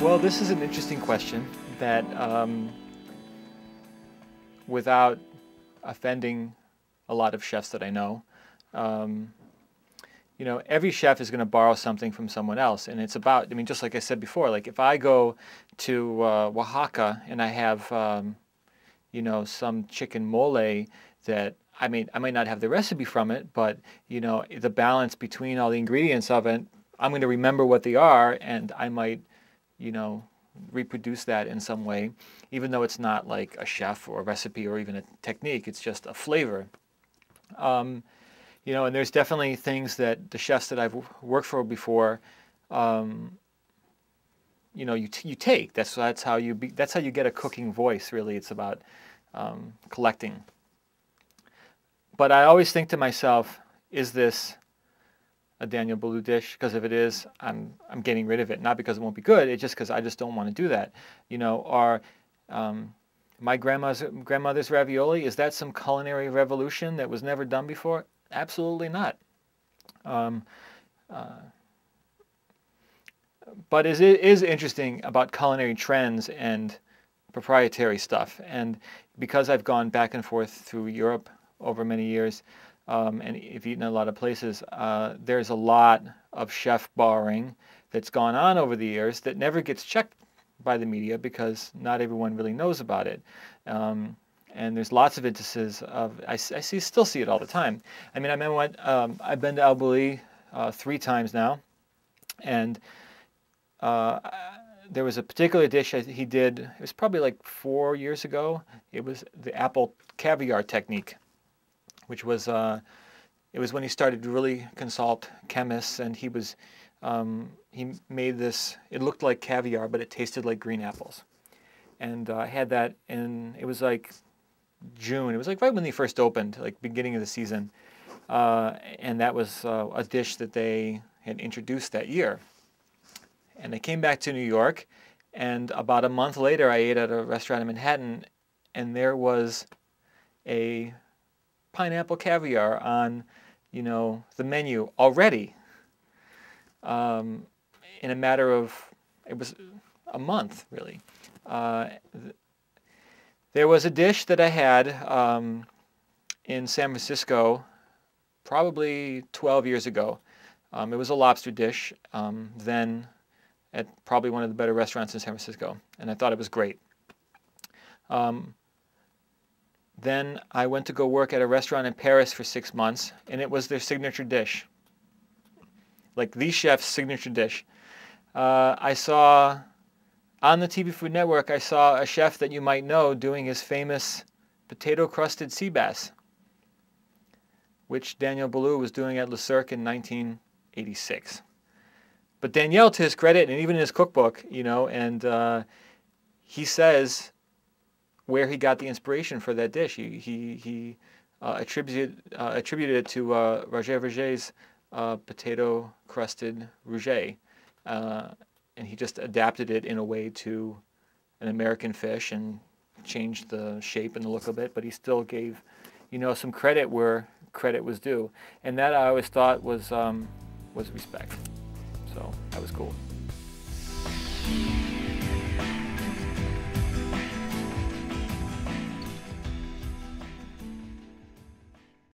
Well, this is an interesting question that, without offending a lot of chefs that I know, um, every chef is going to borrow something from someone else, and it's about, I mean, just like I said before, like if I go to Oaxaca and I have, some chicken mole that I might not have the recipe from it, but the balance between all the ingredients of it, I'm going to remember what they are, and I might, reproduce that in some way, even though it's not like a chef or a recipe or even a technique. It's just a flavor. And there's definitely things that the chefs that I've worked for before, you take. That's how you get a cooking voice. Really, it's about collecting. But I always think to myself, is this a Daniel Boulud dish? Because if it is, I'm getting rid of it. Not because it won't be good. It's just because I just don't want to do that. Or my grandmother's ravioli, is that some culinary revolution that was never done before? Absolutely not. But it is interesting about culinary trends and proprietary stuff. And because I've gone back and forth through Europe over many years, and if you've eaten a lot of places, there's a lot of chef borrowing that's gone on over the years that never gets checked by the media because not everyone really knows about it. And there's lots of instances of, still see it all the time. I mean, I've been to El Bulli 3 times now, and there was a particular dish he did, it was probably like 4 years ago. It was the apple caviar technique, which was, it was when he started to really consult chemists, and he made this, it looked like caviar, but it tasted like green apples. And I had that it was like June. It was like right when they first opened, like beginning of the season. And that was a dish that they had introduced that year. And I came back to New York, and about a month later, I ate at a restaurant in Manhattan, and there was a pineapple caviar on, the menu already. In a matter of, it was a month, really. There was a dish that I had in San Francisco probably 12 years ago. It was a lobster dish, then at probably one of the better restaurants in San Francisco, and I thought it was great. Then I went to go work at a restaurant in Paris for 6 months, and it was their signature dish, like the chef's signature dish. I saw on the TV Food Network, I saw a chef that you might know doing his famous potato-crusted sea bass, which Daniel Boulud was doing at Le Cirque in 1986. But Daniel, to his credit, and even in his cookbook, and he says where he got the inspiration for that dish. He attributed it to Roger Verger's potato-crusted rouget, and he just adapted it in a way to an American fish and changed the shape and the look of it, but he still gave, some credit where credit was due, and that I always thought was respect. So that was cool.